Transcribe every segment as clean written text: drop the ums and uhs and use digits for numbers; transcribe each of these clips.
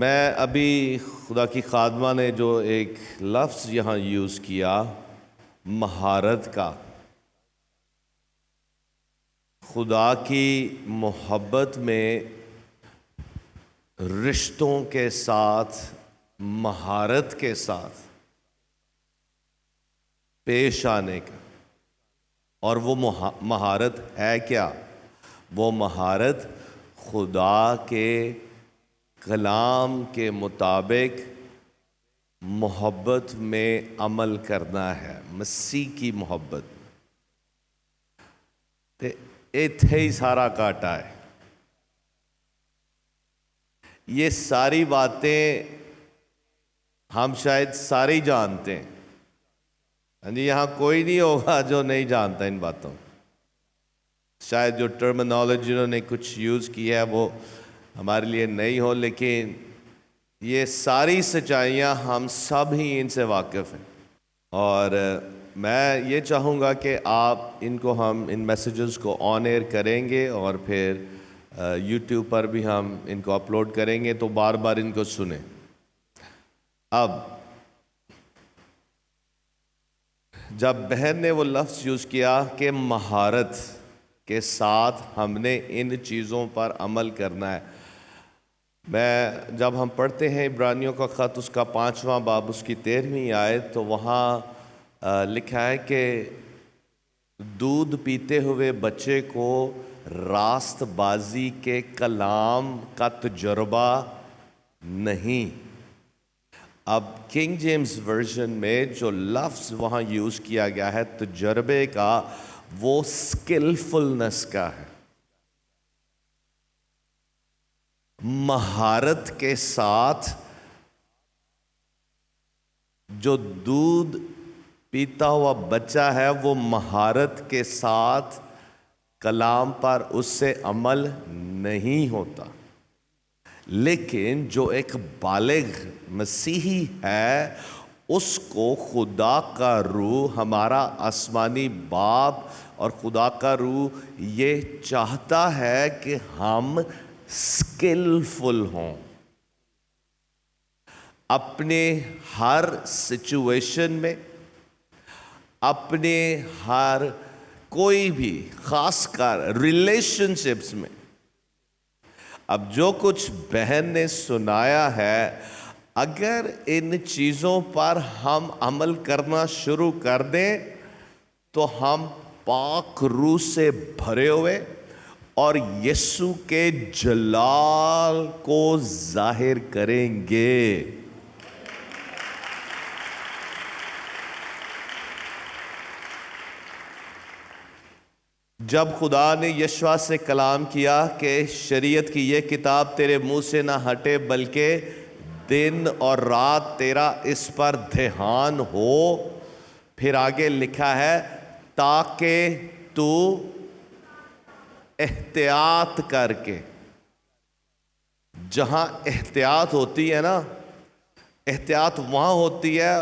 میں ابھی خدا کی خادمہ نے جو ایک لفظ یہاں یوز کیا مہارت کا، خدا کی محبت میں رشتوں کے ساتھ مہارت کے ساتھ پیش آنے کا، اور وہ مہارت ہے کیا؟ وہ مہارت خدا کے کلام کے مطابق محبت میں عمل کرنا ہے، مسیح کی محبت تے ایتھے ہی سارا کاٹا ہے۔ یہ ساری باتیں ہم شاید سارے جانتے ہیں، یہاں کوئی نہیں ہوگا جو نہیں جانتا ان باتوں۔ شاید جو ٹرمینالوجی انہوں نے کچھ یوز کی ہے وہ ہمارے لیے نہیں ہو، لیکن یہ ساری سچائیاں ہم سب ہی ان سے واقف ہیں، اور میں یہ چاہوں گا کہ آپ ان کو ہم ان میسیجز کو آن ایئر کریں گے، اور پھر یوٹیوب پر بھی ہم ان کو اپلوڈ کریں گے، تو بار بار ان کو سنیں۔ اب جب بہن نے وہ لفظ یوز کیا کہ مہارت کے ساتھ ہم نے ان چیزوں پر عمل کرنا ہے، جب ہم پڑھتے ہیں عبرانیوں کا خط، اس کا 5واں باب، اس کی 13ویں آیت، تو وہاں لکھا ہے کہ دودھ پیتے ہوئے بچے کو راست بازی کے کلام کا تجربہ نہیں۔ اب کنگ جیمز ورژن میں جو لفظ وہاں یوز کیا گیا ہے تجربے کا، وہ اسکلفلنس کا ہے، مہارت کے ساتھ۔ جو دودھ پیتا ہوا بچہ ہے وہ مہارت کے ساتھ کلام پر اس سے عمل نہیں ہوتا، لیکن جو ایک بالغ مسیحی ہے اس کو خدا کا روح، ہمارا آسمانی باپ اور خدا کا روح یہ چاہتا ہے کہ ہم اسکلفل ہوں، اپنے ہر سچویشن میں، اپنے ہر کوئی بھی، خاص کر ریلیشن شپس میں۔ اب جو کچھ بہن نے سنایا ہے، اگر ان چیزوں پر ہم عمل کرنا شروع کر دیں تو ہم پاک روح سے بھرے ہوئے اور یسوع کے جلال کو ظاہر کریں گے۔ جب خدا نے یشوع سے کلام کیا کہ شریعت کی یہ کتاب تیرے منہ سے نہ ہٹے، بلکہ دن اور رات تیرا اس پر دھیان ہو، پھر آگے لکھا ہے تاکہ تو احتیاط کر کے۔ جہاں احتیاط ہوتی ہے نا، احتیاط وہاں ہوتی ہے،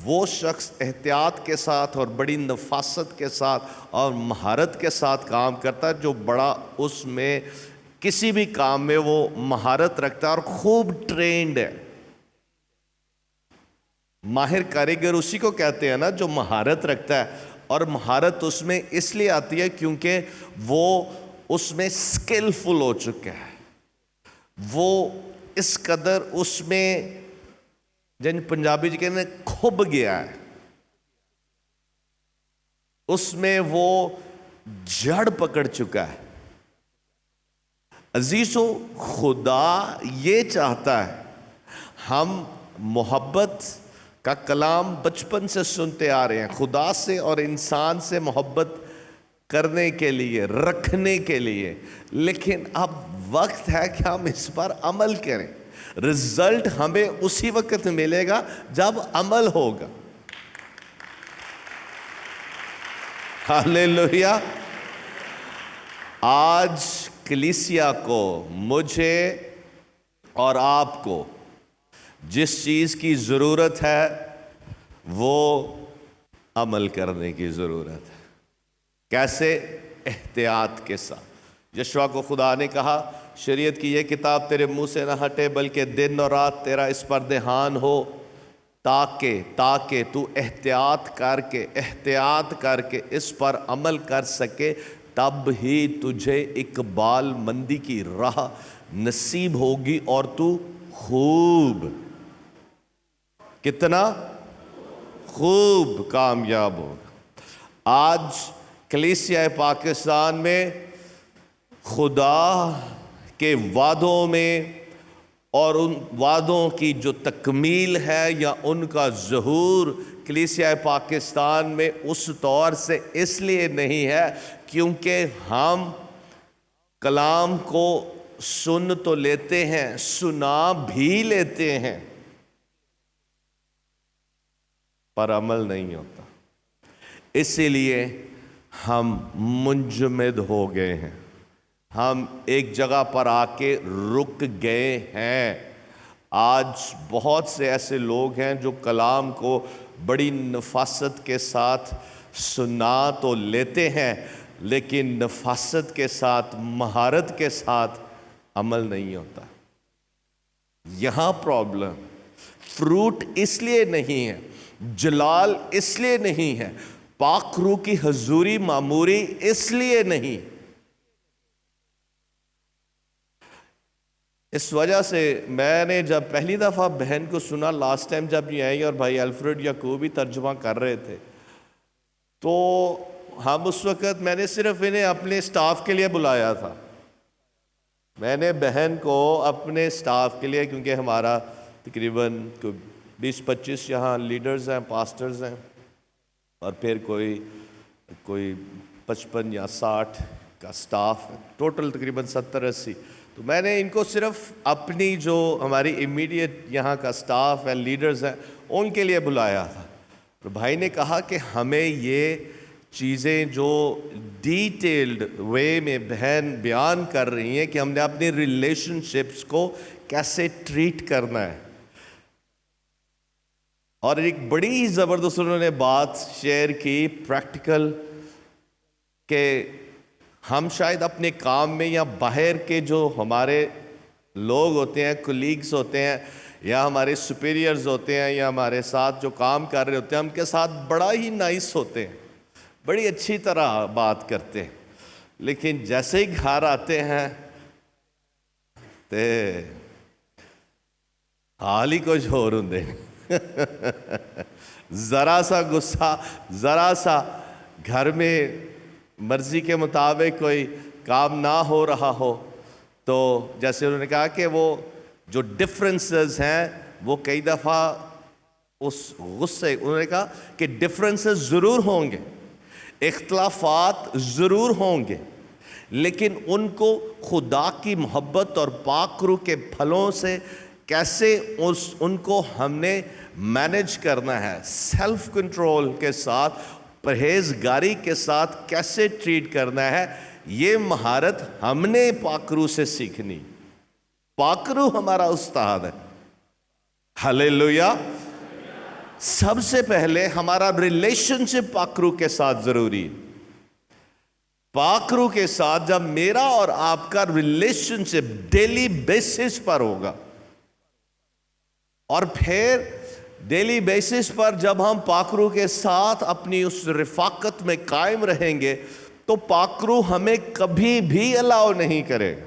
وہ شخص احتیاط کے ساتھ اور بڑی نفاست کے ساتھ اور مہارت کے ساتھ کام کرتا ہے، جو بڑا اس میں کسی بھی کام میں وہ مہارت رکھتا ہے اور خوب ٹرینڈ ہے۔ ماہر کاریگر اسی کو کہتے ہیں نا جو مہارت رکھتا ہے، اور مہارت اس میں اس لیے آتی ہے کیونکہ وہ اس میں سکلفل ہو چکا ہے، وہ اس قدر اس میں جن پنجابی جی کہتے ہیں کھب گیا ہے، اس میں وہ جڑ پکڑ چکا ہے۔ عزیزو، خدا یہ چاہتا ہے، ہم محبت کا کلام بچپن سے سنتے آ رہے ہیں، خدا سے اور انسان سے محبت کرنے کے لیے، رکھنے کے لیے، لیکن اب وقت ہے کہ ہم اس پر عمل کریں۔ رزلٹ ہمیں اسی وقت ملے گا جب عمل ہوگا۔ ہاللیلویہ۔ آج کلیسیا کو، مجھے اور آپ کو جس چیز کی ضرورت ہے وہ عمل کرنے کی ضرورت ہے۔ کیسے؟ احتیاط کے ساتھ۔ یشوع کو خدا نے کہا شریعت کی یہ کتاب تیرے منہ سے نہ ہٹے بلکہ دن اور رات تیرا اس پر دھیان ہو، تاکہ تو احتیاط کر کے اس پر عمل کر سکے، تب ہی تجھے اقبال مندی کی راہ نصیب ہوگی اور تو خوب، کتنا خوب کامیاب ہوگا۔ آج کلیسیا پاکستان میں خدا کے وعدوں میں اور ان وعدوں کی جو تکمیل ہے یا ان کا ظہور کلیسیا پاکستان میں اس طور سے اس لیے نہیں ہے کیونکہ ہم کلام کو سن تو لیتے ہیں، سنا بھی لیتے ہیں، پر عمل نہیں ہوتا، اسی لیے ہم منجمد ہو گئے ہیں، ہم ایک جگہ پر آ کے رک گئے ہیں۔ آج بہت سے ایسے لوگ ہیں جو کلام کو بڑی نفاست کے ساتھ سنا تو لیتے ہیں لیکن نفاست کے ساتھ، مہارت کے ساتھ عمل نہیں ہوتا۔ یہاں پرابلم، فروٹ اس لیے نہیں ہے، جلال اس لیے نہیں ہے، پاک روح کی حضوری معموری اس لیے نہیں۔ اس وجہ سے میں نے جب پہلی دفعہ بہن کو سنا لاسٹ ٹائم جب یہ آئی اور بھائی الفریڈ یعقوبی ترجمہ کر رہے تھے، تو ہم اس وقت میں نے صرف انہیں اپنے سٹاف کے لیے بلایا تھا، میں نے بہن کو اپنے سٹاف کے لیے، کیونکہ ہمارا تقریباً 20-25 یہاں لیڈرز ہیں، پاسٹرز ہیں، اور پھر کوئی 55 یا 60 کا سٹاف ہے، ٹوٹل تقریباً 70-80۔ تو میں نے ان کو صرف اپنی جو ہماری امیڈیٹ یہاں کا سٹاف ہے، لیڈرز ہیں، ان کے لیے بلایا تھا۔ تو بھائی نے کہا کہ ہمیں یہ چیزیں جو ڈیٹیلڈ وے میں بہن بیان کر رہی ہیں کہ ہم نے اپنی ریلیشن شپس کو کیسے ٹریٹ کرنا ہے، اور ایک بڑی زبردست انہوں نے بات شیئر کی پریکٹیکل، کہ ہم شاید اپنے کام میں یا باہر کے جو ہمارے لوگ ہوتے ہیں، کولیگز ہوتے ہیں یا ہمارے سپیریئرز ہوتے ہیں یا ہمارے ساتھ جو کام کر رہے ہوتے ہیں، ہم کے ساتھ بڑا ہی نائس ہوتے ہیں، بڑی اچھی طرح بات کرتے ہیں، لیکن جیسے ہی گھر آتے ہیں تو حال ہی کچھ اور ہوندے ذرا سا غصہ، ذرا سا گھر میں مرضی کے مطابق کوئی کام نہ ہو رہا ہو، تو جیسے انہوں نے کہا کہ وہ جو ڈفرنسز ہیں وہ کئی دفعہ اس غصے، انہوں نے کہا کہ ڈفرنسز ضرور ہوں گے، اختلافات ضرور ہوں گے، لیکن ان کو خدا کی محبت اور پاک روح کے پھلوں سے کیسے ان کو ہم نے مینج کرنا ہے، سیلف کنٹرول کے ساتھ، پرہیزگاری کے ساتھ کیسے ٹریٹ کرنا ہے، یہ مہارت ہم نے پاک روح سے سیکھنی۔ پاک روح ہمارا استاد ہے، ہلیلویا۔ سب سے پہلے ہمارا ریلیشن شپ پاک روح کے ساتھ ضروری ہے۔ پاک روح کے ساتھ جب میرا اور آپ کا ریلیشن شپ ڈیلی بیسس پر ہوگا، اور پھر ڈیلی بیسس پر جب ہم پاک روح کے ساتھ اپنی اس رفاقت میں قائم رہیں گے تو پاک روح ہمیں کبھی بھی الاؤ نہیں کرے گا۔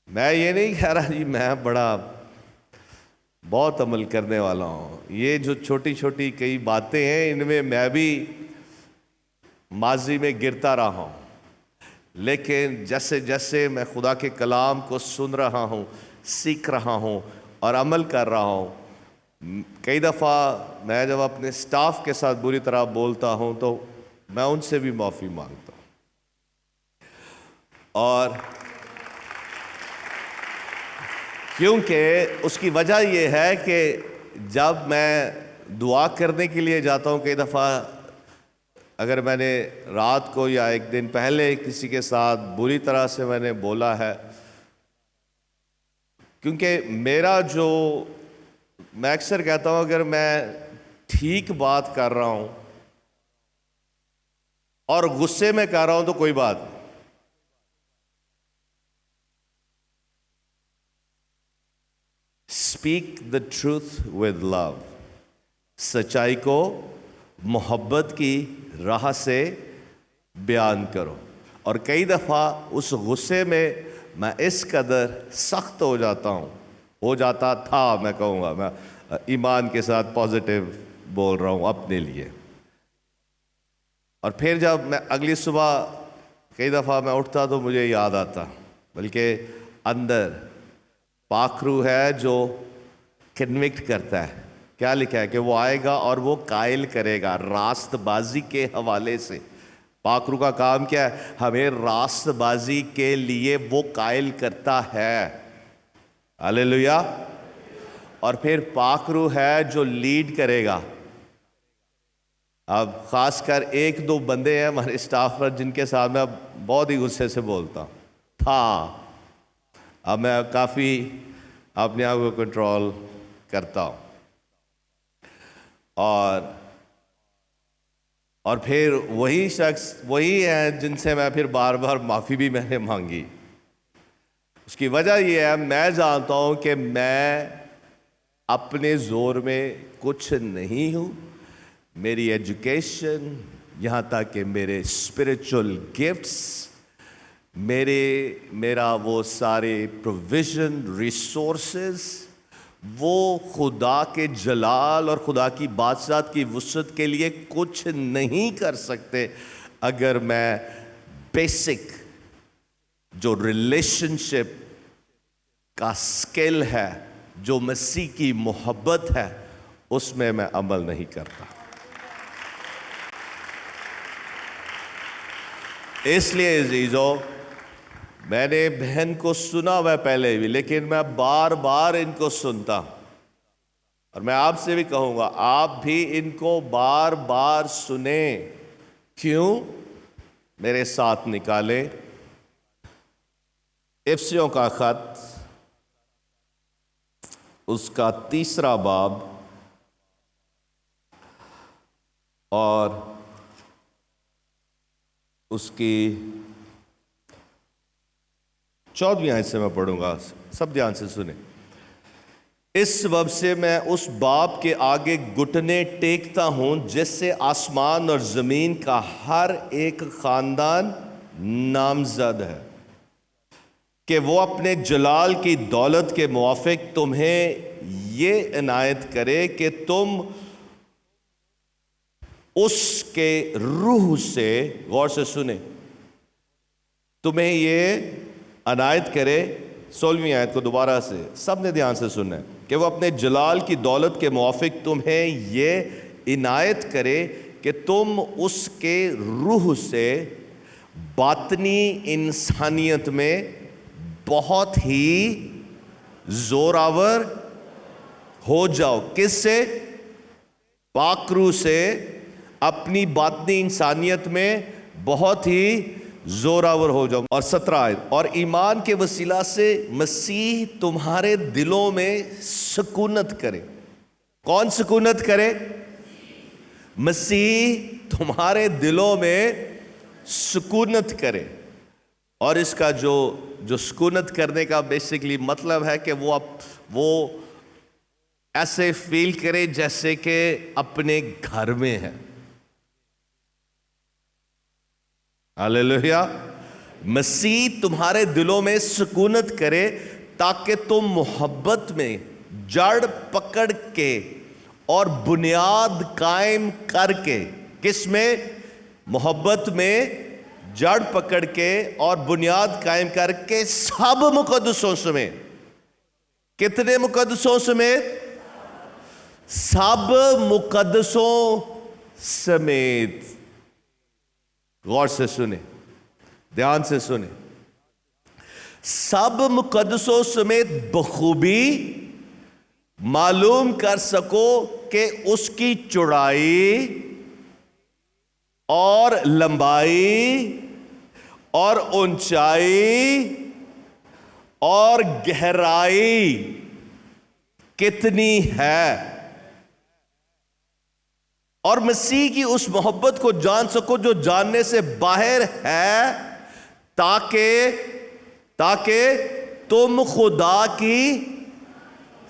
میں یہ نہیں کہہ رہا جی میں بہت عمل کرنے والا ہوں، یہ جو چھوٹی چھوٹی کئی باتیں ہیں ان میں بھی ماضی میں گرتا رہا ہوں، لیکن جیسے جیسے میں خدا کے کلام کو سن رہا ہوں، سیکھ رہا ہوں اور عمل کر رہا ہوں، کئی دفعہ میں جب اپنے سٹاف کے ساتھ بری طرح بولتا ہوں تو میں ان سے بھی معافی مانگتا ہوں، اور کیونکہ اس کی وجہ یہ ہے کہ جب میں دعا کرنے کے لیے جاتا ہوں، کئی دفعہ اگر میں نے رات کو یا ایک دن پہلے کسی کے ساتھ بری طرح سے میں نے بولا ہے، کیونکہ میں اکثر کہتا ہوں اگر میں ٹھیک بات کر رہا ہوں اور غصے میں کر رہا ہوں تو کوئی بات نہیں، speak the truth with love. سچائی کو محبت کی راہ سے بیان کرو. اور کئی دفعہ اس غصے میں اس قدر سخت ہو جاتا تھا، میں کہوں گا، میں ایمان کے ساتھ پازیٹیو بول رہا ہوں اپنے لیے. اور پھر جب میں اگلی صبح کئی دفعہ میں اٹھتا تو مجھے یاد آتا، بلکہ اندر پاک روح ہے جو کنوکٹ کرتا ہے. کیا لکھا ہے کہ وہ آئے گا اور وہ قائل کرے گا راست بازی کے حوالے سے. پاک روح کا کام کیا ہے؟ ہمیں راست بازی کے لیے وہ قائل کرتا ہے. ہاللیلویا. اور پھر پاک روح ہے جو لیڈ کرے گا. اب خاص کر ایک دو بندے ہیں ہمارے اسٹاف پر جن کے ساتھ میں اب بہت ہی غصے سے بولتا تھا. اب میں کافی اپنے آپ کو کنٹرول کرتا ہوں. اور پھر وہی شخص وہی ہیں جن سے میں پھر بار بار معافی بھی میں نے مانگی. اس کی وجہ یہ ہے، میں جانتا ہوں کہ میں اپنے زور میں کچھ نہیں ہوں. میری ایجوکیشن، یہاں تک کہ میرے اسپرچل گفٹس، میرا وہ سارے پروویژن، ریسورسز، وہ خدا کے جلال اور خدا کی بادشاہت کی وسعت کے لیے کچھ نہیں کر سکتے اگر میں بیسک جو ریلیشن شپ کا سکل ہے، جو مسیح کی محبت ہے، اس میں عمل نہیں کرتا. اس لیے عزیزو، میں نے بہن کو سنا ہوا پہلے بھی، لیکن میں بار بار ان کو سنتا، اور میں آپ سے بھی کہوں گا آپ بھی ان کو بار بار سنیں. کیوں؟ میرے ساتھ نکالے افسیوں کا خط، اس کا 3 باب اور اس کی 14ویں آیت سے میں پڑھوں گا. سب دھیان سے سنیں. اس سبب سے میں اس باپ کے آگے گھٹنے ٹیکتا ہوں جس سے آسمان اور زمین کا ہر ایک خاندان نامزد ہے، کہ وہ اپنے جلال کی دولت کے موافق تمہیں یہ عنایت کرے کہ تم اس کے روح سے، غور سے سنیں، تمہیں یہ عنایت کرے. 16ویں آیت کو دوبارہ سے سب نے دھیان سے سننا ہے، کہ وہ اپنے جلال کی دولت کے موافق تمہیں یہ عنایت کرے کہ تم اس کے روح سے باطنی انسانیت میں بہت ہی زوراور ہو جاؤ. کس سے؟ پاک روح سے اپنی باطنی انسانیت میں بہت ہی زوراور ہو جاؤ. اور 17 آیت، اور ایمان کے وسیلہ سے مسیح تمہارے دلوں میں سکونت کرے. کون سکونت کرے؟ مسیح تمہارے دلوں میں سکونت کرے. اور اس کا جو سکونت کرنے کا بیسیکلی مطلب ہے کہ وہ ایسے فیل کرے جیسے کہ اپنے گھر میں ہے. ہاللیلویا. مسیح تمہارے دلوں میں سکونت کرے تاکہ تم محبت میں جڑ پکڑ کے اور بنیاد قائم کر کے، کس میں؟ محبت میں جڑ پکڑ کے اور بنیاد قائم کر کے سب مقدسوں سمیت. کتنے مقدسوں سمیت؟ سب مقدسوں سمیت. غور سے سنیں، دھیان سے سنیں. سب مقدسوں سمیت بخوبی معلوم کر سکو کہ اس کی چوڑائی اور لمبائی اور اونچائی اور گہرائی کتنی ہے، اور مسیح کی اس محبت کو جان سکو جو جاننے سے باہر ہے، تاکہ تم خدا کی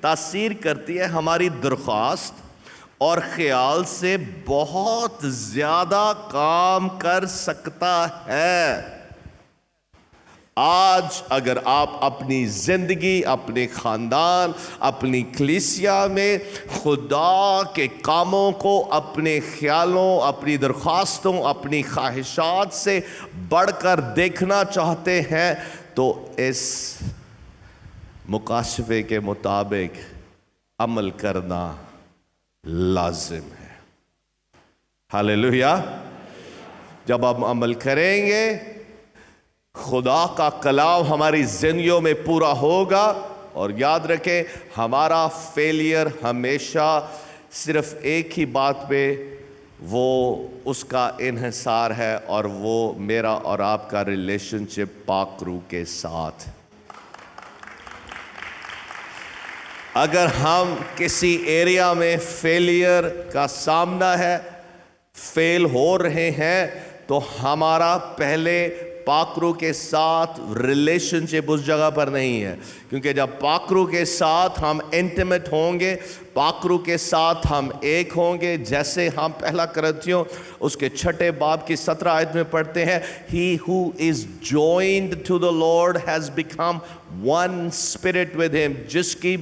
تاثیر کرتی ہے ہماری درخواست اور خیال سے بہت زیادہ کام کر سکتا ہے۔ آج اگر آپ اپنی زندگی، اپنے خاندان، اپنی کلیسیا میں خدا کے کاموں کو اپنے خیالوں، اپنی درخواستوں، اپنی خواہشات سے بڑھ کر دیکھنا چاہتے ہیں تو اس مکاشفے کے مطابق عمل کرنا لازم ہے۔ ہاللیلویا۔ جب ہم عمل کریں گے خدا کا کلام ہماری زندگیوں میں پورا ہوگا۔ اور یاد رکھیں ہمارا فیلئر ہمیشہ صرف ایک ہی بات پہ وہ اس کا انحصار ہے، اور وہ میرا اور آپ کا ریلیشن شپ پاک روح کے ساتھ۔ اگر ہم کسی ایریا میں فیلئر کا سامنا ہے، فیل ہو رہے ہیں، تو ہمارا پہلے پاک روح کے ساتھ ریلیشن شپ اس جگہ پر نہیں ہے، کیونکہ جب پاک روح کے ساتھ ہم انٹیمیٹ ہوں گے، پاک روح کے ساتھ ہم ایک ہوں گے، جیسے ہم پہلا کرنتھیوں اس کے 6 باب کی 17 آیت میں پڑھتے ہیں، He who is joined to the Lord has become one spirit with him۔ جس کی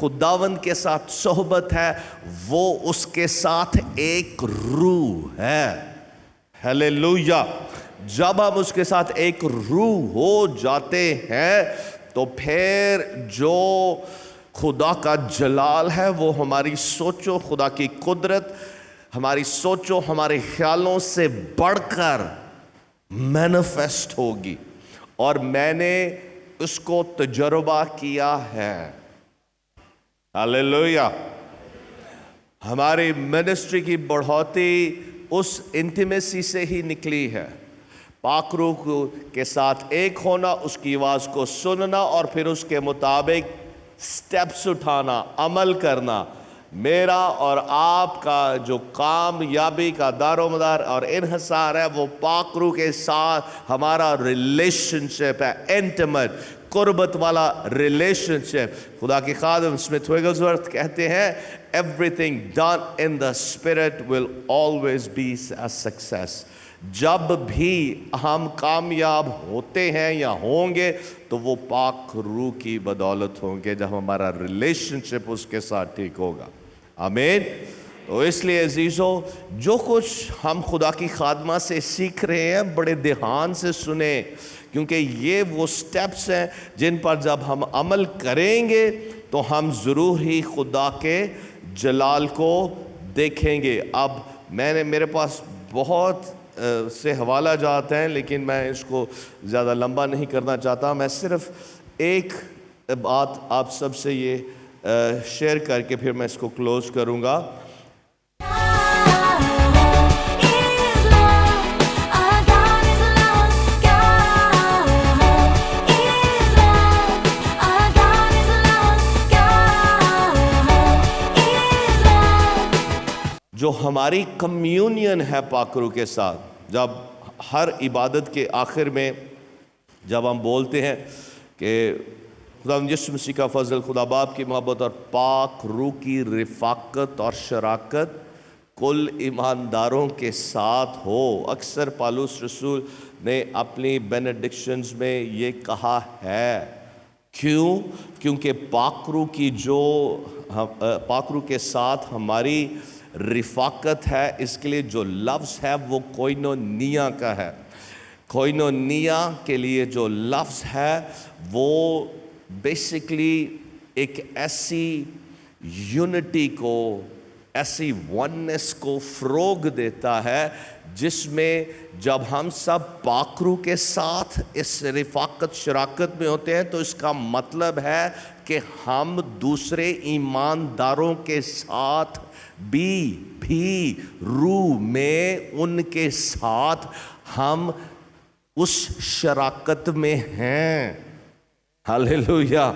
خداوند کے ساتھ صحبت ہے وہ اس کے ساتھ ایک روح ہے۔ ہلیلویا۔ جب ہم اس کے ساتھ ایک روح ہو جاتے ہیں تو پھر جو خدا کا جلال ہے وہ ہماری سوچو، خدا کی قدرت ہماری سوچو، ہمارے خیالوں سے بڑھ کر مینیفیسٹ ہوگی، اور میں نے اس کو تجربہ کیا ہے۔ ہاللیلویا۔ ہماری منسٹری کی بڑھوتی اس انٹیمیسی سے ہی نکلی ہے۔ پاک روح کے ساتھ ایک ہونا، اس کی آواز کو سننا اور پھر اس کے مطابق سٹیپس اٹھانا، عمل کرنا۔ میرا اور آپ کا جو کامیابی کا دار و مدار اور انحصار ہے وہ پاک روح کے ساتھ ہمارا ریلیشن شپ ہے، انٹیمیٹ، قربت والا ریلیشن شپ۔ خدا کی خادم اسمتھ ویگلسورتھ کہتے ہیں everything done in the spirit will always be a success۔ جب بھی ہم کامیاب ہوتے ہیں یا ہوں گے تو وہ پاک روح کی بدولت ہوں گے، جب ہمارا ریلیشن شپ اس کے ساتھ ٹھیک ہوگا۔ آمین۔ تو اس لیے عزیزو، جو کچھ ہم خدا کی خادمہ سے سیکھ رہے ہیں بڑے دھیان سے سنیں، کیونکہ یہ وہ سٹیپس ہیں جن پر جب ہم عمل کریں گے تو ہم ضرور ہی خدا کے جلال کو دیکھیں گے۔ اب میرے پاس بہت سے حوالہ جات ہیں، لیکن میں اس کو زیادہ لمبا نہیں کرنا چاہتا۔ میں صرف ایک بات آپ سب سے یہ شیئر کر کے پھر میں اس کو کلوز کروں گا۔ جو ہماری کمیونین ہے پاک روح کے ساتھ، جب ہر عبادت کے آخر میں جب ہم بولتے ہیں کہ خدا یسوع مسیح کا فضل، خدا باپ کی محبت اور پاک روح کی رفاقت اور شراکت کل ایمانداروں کے ساتھ ہو۔ اکثر پالوس رسول نے اپنی بینیڈکشنز میں یہ کہا ہے۔ کیوں؟ کیونکہ پاک روح کے ساتھ ہماری رفاقت ہے۔ اس کے لیے جو لفظ ہے وہ کوئنونیا کا ہے۔ کوئنونیا کے لیے جو لفظ ہے وہ بیسیکلی ایک ایسی یونٹی کو، ایسی وننس کو فروغ دیتا ہے جس میں جب ہم سب پاک روح کے ساتھ اس رفاقت شراکت میں ہوتے ہیں تو اس کا مطلب ہے کہ ہم دوسرے ایمانداروں کے ساتھ بھی روح میں ان کے ساتھ ہم اس شراکت میں ہیں۔ ہاللیلویا۔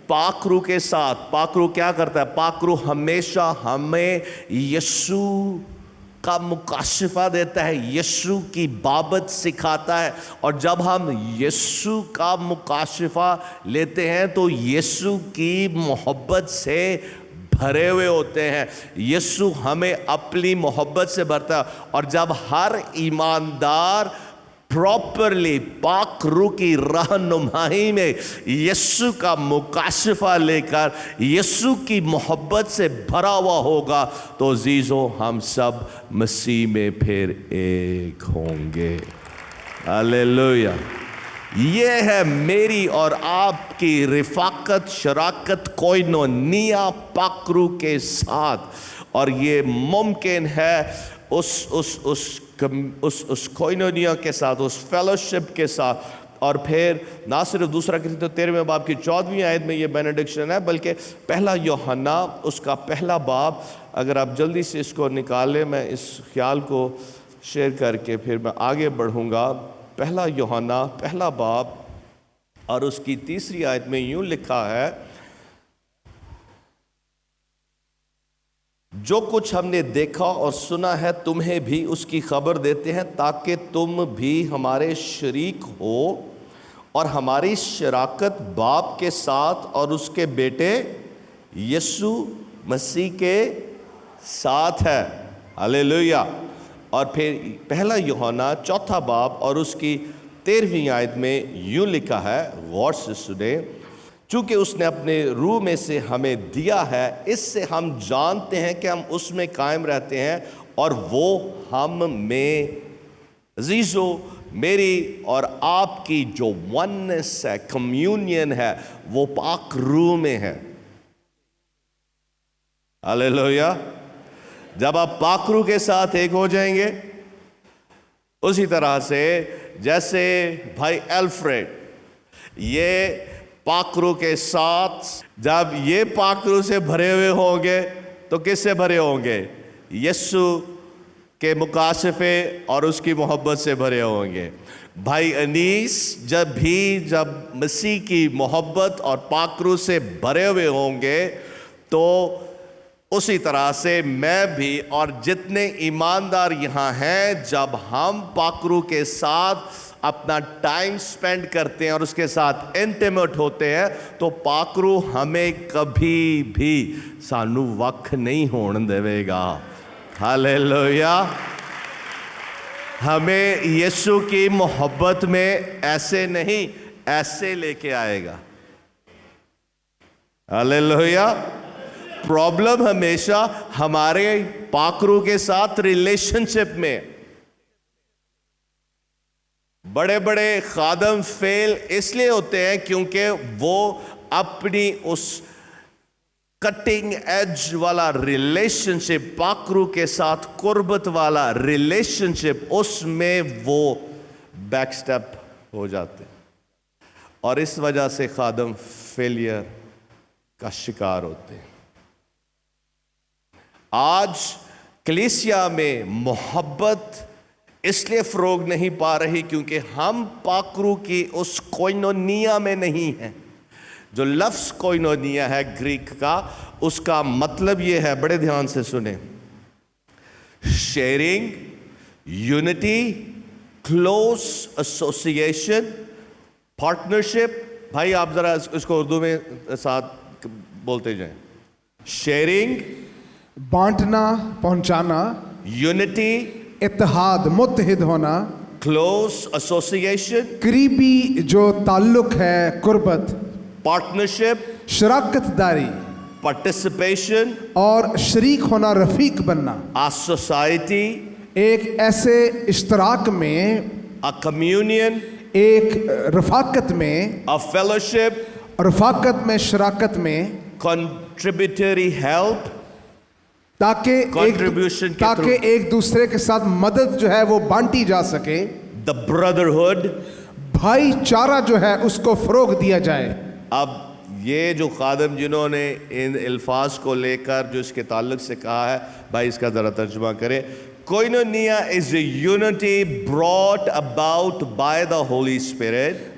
پاک روح کے ساتھ، پاک روح کیا کرتا ہے؟ پاک روح ہمیشہ ہمیں یسوع کا مکاشفہ دیتا ہے, یسوع کی بابت سکھاتا ہے. اور جب ہم یسوع کا مکاشفہ لیتے ہیں تو یسوع کی محبت سے بھرے ہوئے ہوتے ہیں. یسوع ہمیں اپنی محبت سے بھرتا ہے. اور جب ہر ایماندار پراپرلی پاک روح کی رہنمائی میں یسوع کا مکاشفہ لے کر یسوع کی محبت سے بھرا ہوا ہوگا تو عزیزو ہم سب مسیح میں پھر ایک ہوں گے. ہلیلویا. یہ ہے میری اور آپ کی رفاقت, شراکت کوئنونیا پاک روح کے ساتھ. اور یہ ممکن ہے اس کوئنونیا کے ساتھ, اس فیلوشپ کے ساتھ. اور پھر نہ صرف دوسرا کرنتیوں 13 باب کی 14ویں آیت میں یہ بینیڈکشن ہے, بلکہ پہلا یوحنا اس کا پہلا باب, اگر آپ جلدی سے اس کو نکالیں, میں اس خیال کو شیئر کر کے پھر میں آگے بڑھوں گا. پہلا یوحنا پہلا باب اور اس کی 3 آیت میں یوں لکھا ہے, جو کچھ ہم نے دیکھا اور سنا ہے تمہیں بھی اس کی خبر دیتے ہیں تاکہ تم بھی ہمارے شریک ہو, اور ہماری شراکت باپ کے ساتھ اور اس کے بیٹے یسوع مسیح کے ساتھ ہے. ہلیلویا. اور پھر پہلا یوحنا چوتھا باب اور اس کی 13ویں آیت میں یوں لکھا ہے, غور سے سنیں, چونکہ اس نے اپنے روح میں سے ہمیں دیا ہے, اس سے ہم جانتے ہیں کہ ہم اس میں قائم رہتے ہیں اور وہ ہم میں. عزیزو, میری اور آپ کی جو ونس ہے, کمیونین ہے, وہ پاک روح میں ہے. ہلیلویا. جب آپ پاک روح کے ساتھ ایک ہو جائیں گے, اسی طرح سے جیسے بھائی الفریڈ یہ پاک روح کے ساتھ, جب یہ پاک روح سے بھرے ہوئے ہوں گے تو کس سے بھرے ہوں گے؟ یسوع کے مکاشفے اور اس کی محبت سے بھرے ہوں گے. بھائی انیس جب مسیح کی محبت اور پاک روح سے بھرے ہوئے ہوں گے تو اسی طرح سے میں بھی اور جتنے ایماندار یہاں ہیں, جب ہم پاک روح کے ساتھ اپنا ٹائم سپینڈ کرتے ہیں اور اس کے ساتھ انٹیمیٹ ہوتے ہیں تو پاک روح ہمیں کبھی بھی سانو وقت نہیں ہونے دے گا. ہلیلویا. ہمیں یسوع کی محبت میں ایسے نہیں, ایسے لے کے آئے گا. ہلیلویا. پرابلم ہمیشہ ہمارے پاک روح کے ساتھ ریلیشن شپ میں. بڑے بڑے خادم فیل اس لیے ہوتے ہیں کیونکہ وہ اپنی اس کٹنگ ایج والا ریلیشن شپ, پاک روح کے ساتھ قربت والا ریلیشن شپ, اس میں وہ بیک سٹیپ ہو جاتے ہیں اور اس وجہ سے خادم فیلئر کا شکار ہوتے ہیں. آج کلیسیا میں محبت اس لیے فروغ نہیں پا رہی کیونکہ ہم پاک روح کی اس کوئنونیا میں نہیں ہیں. جو لفظ کوئنونیا ہے گریک کا, اس کا مطلب یہ ہے, بڑے دھیان سے سنیں, sharing, unity, close association, partnership. بھائی آپ ذرا اس کو اردو میں ساتھ بولتے جائیں. شیئرنگ, بانٹنا, پہنچانا. یونٹی, اتحاد, متحد ہونا. کلوز ایسوسیشن, قریبی جو تعلق ہے, قربت. پارٹنرشپ, شراکت داری. پارٹیسپیشن, اور شریک ہونا, رفیق بننا. a society, ایک ایسے اشتراک میں, a communion, ایک رفاقت میں, a fellowship, رفاقت میں, شراکت میں, contributory help, تاکہ ایک دوسرے کے ساتھ مدد جو ہے وہ بانٹی جا سکے. the brotherhood, بھائی چارہ جو ہے اس کو فروغ دیا جائے. اب یہ جو خادم جنہوں نے ان الفاظ کو لے کر جو اس کے تعلق سے کہا ہے, بھائی اس کا ذرا ترجمہ کریں. Koinonia is a unity brought about by the Holy Spirit.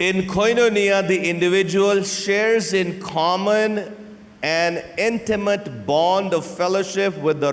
In koinonia, the individual shares in common an intimate bond of fellowship with the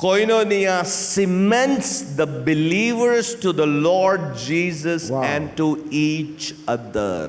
Koinonia cements the believers to the Lord Jesus and to each other.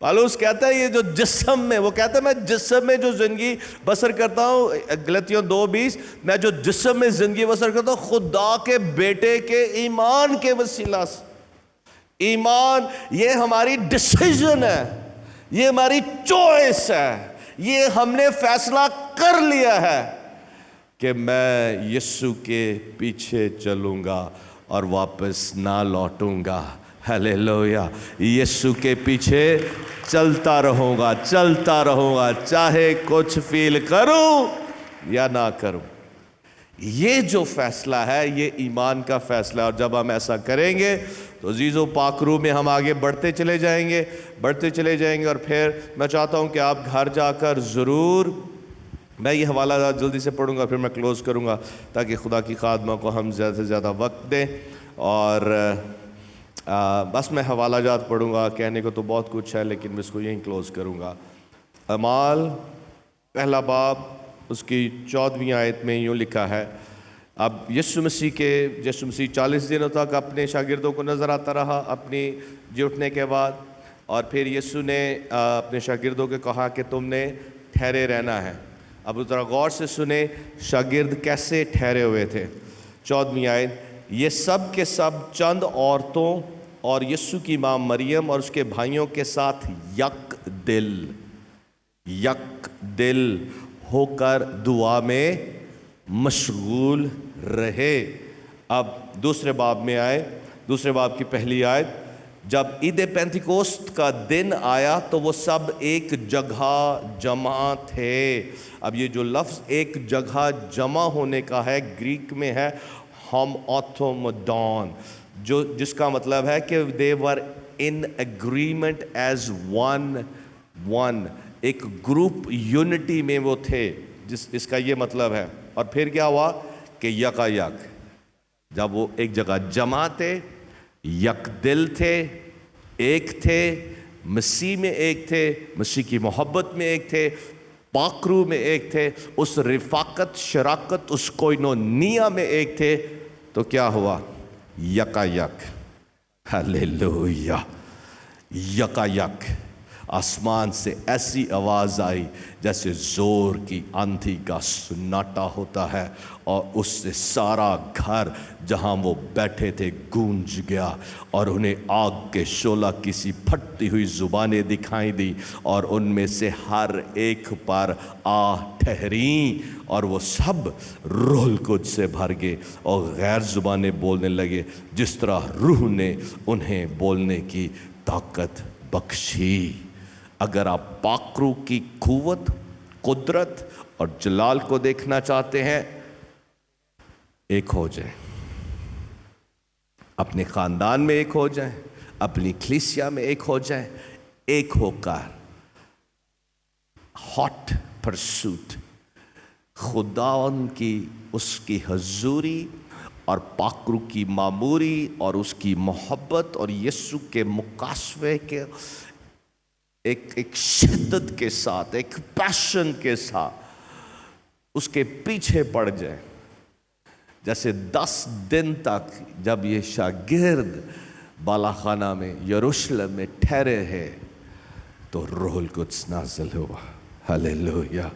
پالوس کہتا ہے یہ جو جسم میں، وہ کہتا ہے میں جسم میں جو زندگی بسر کرتا ہوں، غلطیوں 2:20، میں جو جسم میں زندگی بسر کرتا ہوں خدا کے بیٹے کے ایمان کے وسیلہ سے۔ ایمان یہ ہماری ڈیسیژن ہے، یہ ہماری چوائس ہے، یہ ہم نے فیصلہ کر لیا ہے کہ میں یسوع کے پیچھے چلوں گا اور واپس نہ لوٹوں گا۔ ہلیلویا، یسوع کے پیچھے چلتا رہوں گا، چلتا رہوں گا، چاہے کچھ فیل کروں یا نہ کروں۔ یہ جو فیصلہ ہے یہ ایمان کا فیصلہ ہے، اور جب ہم ایسا کریں گے تو عزیزو پاک روح میں ہم آگے بڑھتے چلے جائیں گے، بڑھتے چلے جائیں گے۔ اور پھر میں چاہتا ہوں کہ آپ گھر جا کر ضرور، میں یہ حوالہ جلدی سے پڑھوں گا پھر میں کلوز کروں گا تاکہ خدا کی خادمہ کو ہم زیادہ سے زیادہ وقت دیں، اور بس میں حوالہ جات پڑھوں گا، کہنے کو تو بہت کچھ ہے لیکن میں اس کو یہیں کلوز کروں گا۔ اعمال پہلا باب اس کی 14ویں آیت میں یوں لکھا ہے، اب یسوع مسیح 40 دنوں تک اپنے شاگردوں کو نظر آتا رہا اپنی جی اٹھنے کے بعد، اور پھر یسوع نے اپنے شاگردوں کو کہا کہ تم نے ٹھہرے رہنا ہے۔ اب ذرا غور سے سنیں شاگرد کیسے ٹھہرے ہوئے تھے۔ 14ویں آیت، یہ سب کے سب چند عورتوں اور یسوع کی ماں مریم اور اس کے بھائیوں کے ساتھ یک دل ہو کر دعا میں مشغول رہے۔ اب دوسرے باب میں آئے، دوسرے باب کی پہلی آیت، جب عید پینتیکوست کا دن آیا تو وہ سب ایک جگہ جمع تھے۔ اب یہ جو لفظ ایک جگہ جمع ہونے کا ہے گریک میں ہے ہم اوتھومڈون، جس کا مطلب ہے کہ they were in agreement as one، ایک گروپ یونٹی میں وہ تھے، اس کا یہ مطلب ہے۔ اور پھر کیا ہوا کہ یکا یک، جب وہ ایک جگہ جمع تھے، یک دل تھے، ایک تھے، مسیح میں ایک تھے، مسیح کی محبت میں ایک تھے، پاک روح میں ایک تھے، اس رفاقت شراکت اس کوئنونیا میں ایک تھے، تو کیا ہوا؟ یکا یک، ہلیلویا، یکا یک آسمان سے ایسی آواز آئی جیسے زور کی آندھی کا سناٹا ہوتا ہے، اور اس سے سارا گھر جہاں وہ بیٹھے تھے گونج گیا، اور انہیں آگ کے شعلہ کسی پھٹتی ہوئی زبانیں دکھائی دی، اور ان میں سے ہر ایک پر آ ٹھہریں، اور وہ سب روح القدس سے بھر گئے اور غیر زبانیں بولنے لگے جس طرح روح نے انہیں بولنے کی طاقت بخشی۔ اگر آپ پاک روح کی قوت، قدرت اور جلال کو دیکھنا چاہتے ہیں، ایک ہو جائیں، اپنے خاندان میں ایک ہو جائیں، اپنی کلیسیا میں ایک ہو جائیں، ایک ہو کر ہاٹ پرسوٹ خدا ان کی، اس کی حضوری اور پاک روح کی معموری اور اس کی محبت اور یسوع کے مقاصوے کے ایک شدت کے ساتھ، ایک پیشن کے ساتھ اس کے پیچھے پڑ جائیں۔ جیسے 10 دن تک جب یہ شاگرد بالا خانہ میں یروشلم میں ٹھہرے ہیں تو روح القدس نازل ہوا۔ ہلیلویا،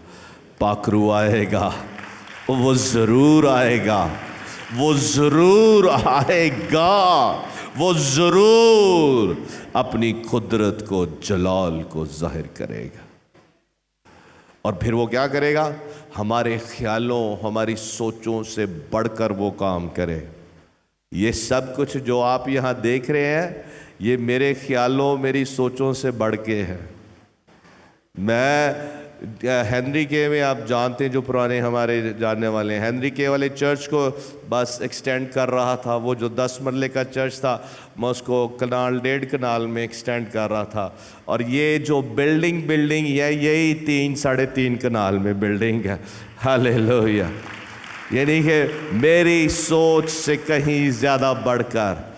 پاک روح آئے گا، وہ ضرور آئے گا، وہ ضرور آئے گا، وہ ضرور اپنی قدرت کو، جلال کو ظاہر کرے گا۔ اور پھر وہ کیا کرے گا؟ ہمارے خیالوں، ہماری سوچوں سے بڑھ کر وہ کام کرے۔ یہ سب کچھ جو آپ یہاں دیکھ رہے ہیں یہ میرے خیالوں، میری سوچوں سے بڑھ کے ہے۔ میں ہنری کے میں آپ جانتے ہیں، جو پرانے ہمارے جاننے والے ہیں، ہنری کے والے چرچ کو بس ایکسٹینڈ کر رہا تھا۔ وہ جو 10 مرلے کا چرچ تھا میں اس کو کنال 1.5 کنال میں ایکسٹینڈ کر رہا تھا، اور یہ جو بلڈنگ ہے یہی 3-3.5 کنال میں بلڈنگ ہے۔ ہلیلویا، یعنی کہ میری سوچ سے کہیں زیادہ بڑھ کر،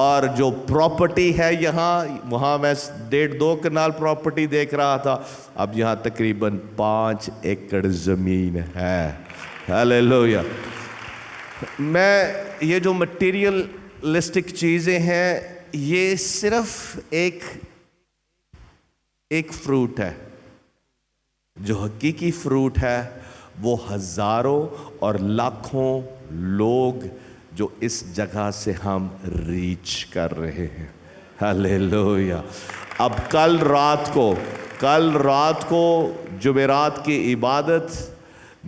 اور جو پراپرٹی ہے یہاں، وہاں میں 1.5-2 کنال پراپرٹی دیکھ رہا تھا، اب یہاں تقریباً 5 ایکڑ زمین ہے۔ ہلیلویا۔ میں یہ جو مٹیریلسٹک چیزیں ہیں یہ صرف ایک ایک فروٹ ہے. جو حقیقی فروٹ ہے وہ ہزاروں اور لاکھوں لوگ جو اس جگہ سے ہم ریچ کر رہے ہیں. ہلیلویا. اب کل رات کو جمعرات کی عبادت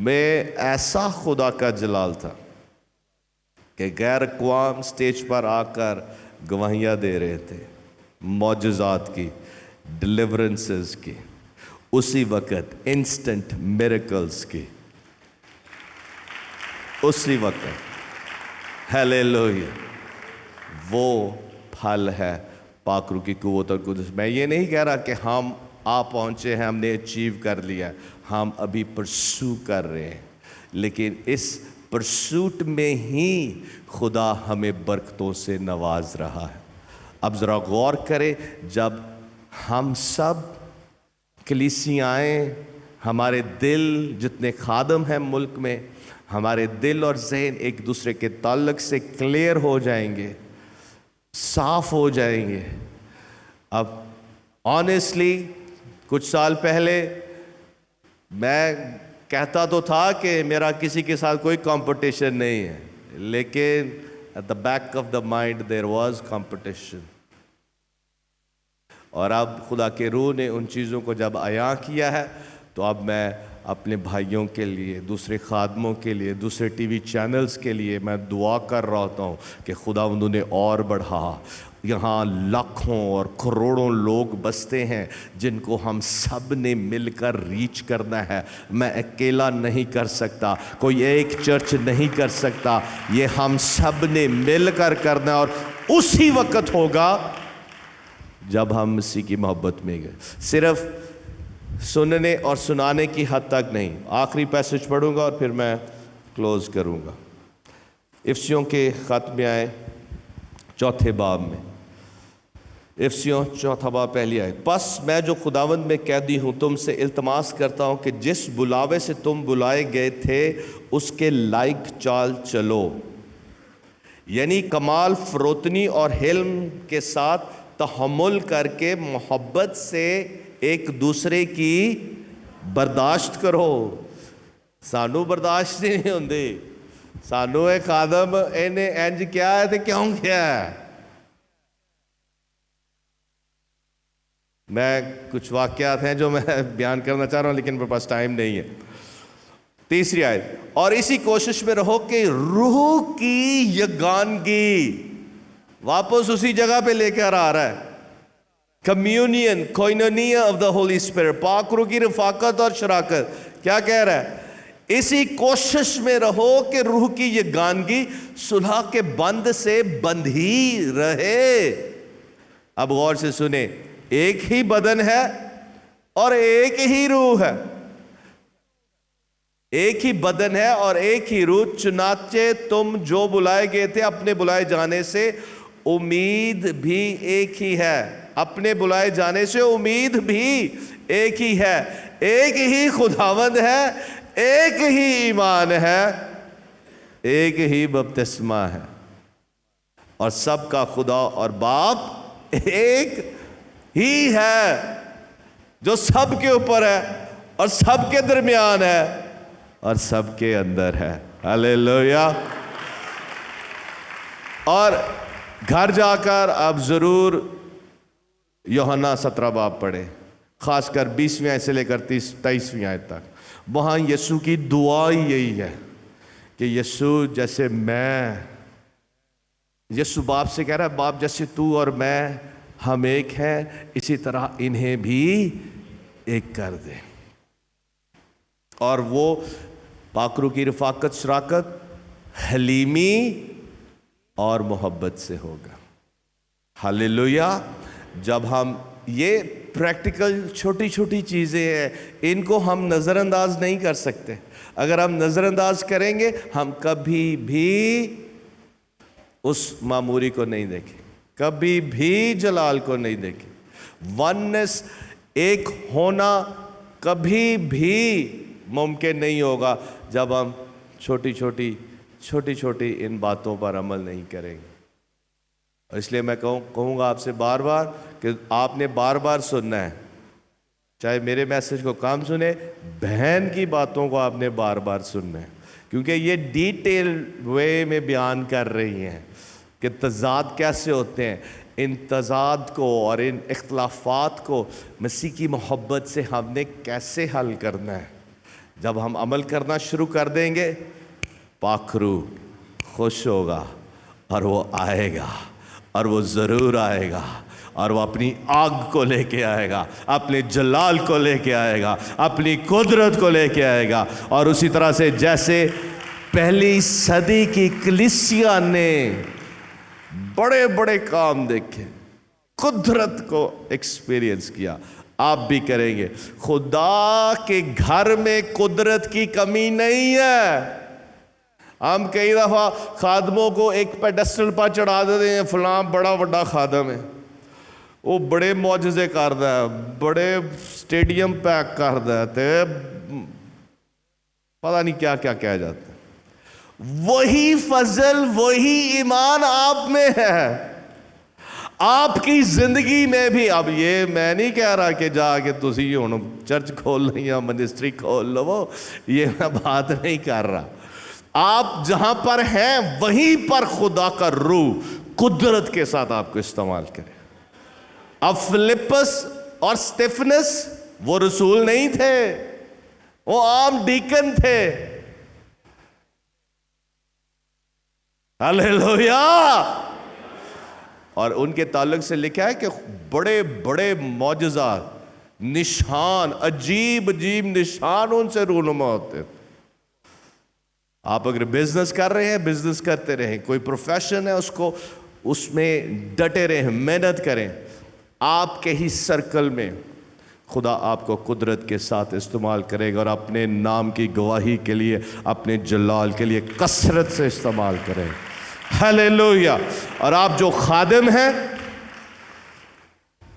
میں ایسا خدا کا جلال تھا کہ غیر اقوام سٹیج پر آ کر گواہیاں دے رہے تھے معجزات کی, ڈیلیورنسز کی, اسی وقت انسٹنٹ میریکلز کی, اسی وقت. ہلیلویا. وہ پھل ہے پاک روح کی قوت اور قدس. میں یہ نہیں کہہ رہا کہ ہم پہنچے ہیں, ہم نے اچیو کر لیا, ہم ابھی پرسو کر رہے ہیں, لیکن اس پرسوٹ میں ہی خدا ہمیں برکتوں سے نواز رہا ہے. اب ذرا غور کریں, جب ہم سب کلیسیائیں, ہمارے دل, جتنے خادم ہیں ملک میں, ہمارے دل اور ذہن ایک دوسرے کے تعلق سے کلیئر ہو جائیں گے, صاف ہو جائیں گے. اب آنیسٹلی کچھ سال پہلے میں کہتا تو تھا کہ میرا کسی کے ساتھ کوئی کمپٹیشن نہیں ہے, لیکن at the back of the mind there was competition. اور اب خدا کے روح نے ان چیزوں کو جب عیاں کیا ہے تو اب میں اپنے بھائیوں کے لیے, دوسرے خادموں کے لیے, دوسرے ٹی وی چینلز کے لیے میں دعا کر رہا ہوتا ہوں کہ خدا انہوں نے اور بڑھا. یہاں لاکھوں اور کروڑوں لوگ بستے ہیں جن کو ہم سب نے مل کر ریچ کرنا ہے. میں اکیلا نہیں کر سکتا, کوئی ایک چرچ نہیں کر سکتا, یہ ہم سب نے مل کر کرنا ہے. اور اسی وقت ہوگا جب ہم مسیح کی محبت میں گئے. صرف سننے اور سنانے کی حد تک نہیں. آخری پیسج پڑھوں گا اور پھر میں کلوز کروں گا. افسیوں کے خط میں آئے 4 باب میں, افسیوں 4 باب پہلی آیت. پس میں جو خداوند میں قیدی ہوں تم سے التماس کرتا ہوں کہ جس بلاوے سے تم بلائے گئے تھے اس کے لائق چال چلو, یعنی کمال فروتنی اور حلم کے ساتھ تحمل کر کے محبت سے ایک دوسرے کی برداشت کرو. سانو برداشت نہیں ہوندی, سانو ایک خادم انہیں انج کیا ہے تو کیوں کیا ہے. میں کچھ واقعات ہیں جو میں بیان کرنا چاہ رہا ہوں لیکن میرے پاس ٹائم نہیں ہے. تیسری آیت, اور اسی کوشش میں رہو کہ روح کی یگانگی, واپس اسی جگہ پہ لے کر آ رہا ہے, کمیونین کوئنونیا آف دا ہولی اسپرٹ, پاک روح کی رفاقت اور شراکت. کیا کہہ رہا ہے؟ اسی کوشش میں رہو کہ روح کی یگانگی صلح کے بند سے بند ہی رہے. اب غور سے سنیں, ایک ہی بدن ہے اور ایک ہی روح ہے, ایک ہی بدن ہے اور ایک ہی روح. چنانچہ تم جو بلائے گئے تھے اپنے بلائے جانے سے امید بھی ایک ہی ہے, اپنے بلائے جانے سے امید بھی ایک ہی ہے, ایک ہی خداوند ہے, ایک ہی ایمان ہے, ایک ہی بپتسمہ ہے, اور سب کا خدا اور باپ ایک ہی ہے جو سب کے اوپر ہے اور سب کے درمیان ہے اور سب کے اندر ہے. ہلیلویا. اور گھر جا کر آپ ضرور یوحنا 17 باب پڑھیں, خاص کر 20ویں آیت سے لے کر 23ویں آیت تک. وہاں یسوع کی دعا ہی یہی ہے کہ یسوع جیسے میں, یسوع باپ سے کہہ رہا ہے باپ جیسے تو اور میں ہم ایک ہیں اسی طرح انہیں بھی ایک کر دے. اور وہ پاک روح کی رفاقت, شراکت, حلیمی اور محبت سے ہوگا. ہلیلویا. جب ہم یہ پریکٹیکل چھوٹی چھوٹی چیزیں ہیں, ان کو ہم نظر انداز نہیں کر سکتے. اگر ہم نظر انداز کریں گے ہم کبھی بھی اس معموری کو نہیں دیکھیں, کبھی بھی جلال کو نہیں دیکھیں. ونس, ایک ہونا کبھی بھی ممکن نہیں ہوگا جب ہم چھوٹی چھوٹی ان باتوں پر عمل نہیں کریں گے. اس لیے میں کہوں گا آپ سے بار بار کہ آپ نے بار بار سننا ہے, چاہے میرے میسج کو کام سنیں، بہن کی باتوں کو آپ نے بار بار سننا ہے، کیونکہ یہ ڈیٹیل وے میں بیان کر رہی ہیں کہ تضاد کیسے ہوتے ہیں۔ ان تضاد کو اور ان اختلافات کو مسیح کی محبت سے ہم نے کیسے حل کرنا ہے۔ جب ہم عمل کرنا شروع کر دیں گے، پاک روح خوش ہوگا اور وہ آئے گا، اور وہ ضرور آئے گا، اور وہ اپنی آگ کو لے کے آئے گا، اپنے جلال کو لے کے آئے گا، اپنی قدرت کو لے کے آئے گا۔ اور اسی طرح سے جیسے پہلی صدی کی کلیسیا نے بڑے بڑے کام دیکھے، قدرت کو ایکسپیرینس کیا، آپ بھی کریں گے۔ خدا کے گھر میں قدرت کی کمی نہیں ہے۔ ہم کئی دفعہ خادموں کو ایک پیڈسٹل پر چڑھا دیتے ہیں، فلاں بڑا بڑا خادم ہے، وہ بڑے معجزے کرتا ہے، بڑے سٹیڈیم پیک کرتا ہے، پتہ نہیں کیا کیا کہہ جاتا ہے۔ وہی فضل، وہی ایمان آپ میں ہے، آپ کی زندگی میں بھی۔ اب یہ میں نہیں کہہ رہا کہ جا کے تسی ہوں چرچ کھول لیں یا منسٹری کھول لو، یہ میں بات نہیں کر رہا۔ آپ جہاں پر ہیں وہیں پر خدا کا روح قدرت کے ساتھ آپ کو استعمال کرے۔ اب فلپس اور سٹیفنس وہ رسول نہیں تھے، وہ عام ڈیکن تھے۔ ہلیلویا۔ اور ان کے تعلق سے لکھا ہے کہ بڑے بڑے معجزات، نشان، عجیب عجیب نشان ان سے رونما ہوتے تھے۔ آپ اگر بزنس کر رہے ہیں، بزنس کرتے رہیں، کوئی پروفیشن ہے اس میں ڈٹے رہیں، محنت کریں۔ آپ کے ہی سرکل میں خدا آپ کو قدرت کے ساتھ استعمال کرے گا، اور اپنے نام کی گواہی کے لیے، اپنے جلال کے لیے کثرت سے استعمال کرے گا۔ ہلیلویا۔ اور آپ جو خادم ہیں،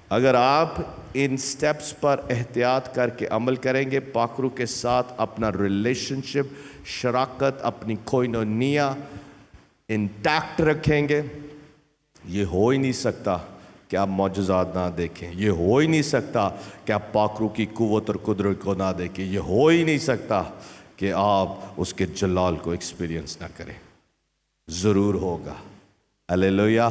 اگر آپ ان سٹیپس پر احتیاط کر کے عمل کریں گے، پاک روح کے ساتھ اپنا ریلیشن شپ، شراکت، اپنی کوئنونیا انٹیکٹ رکھیں گے، یہ ہو ہی نہیں سکتا کہ آپ معجزات نہ دیکھیں، یہ ہو ہی نہیں سکتا کہ آپ پاک روح کی قوت اور قدرت کو نہ دیکھیں، یہ ہو ہی نہیں سکتا کہ آپ اس کے جلال کو ایکسپیرینس نہ کریں۔ ضرور ہوگا۔ ہلیلویا۔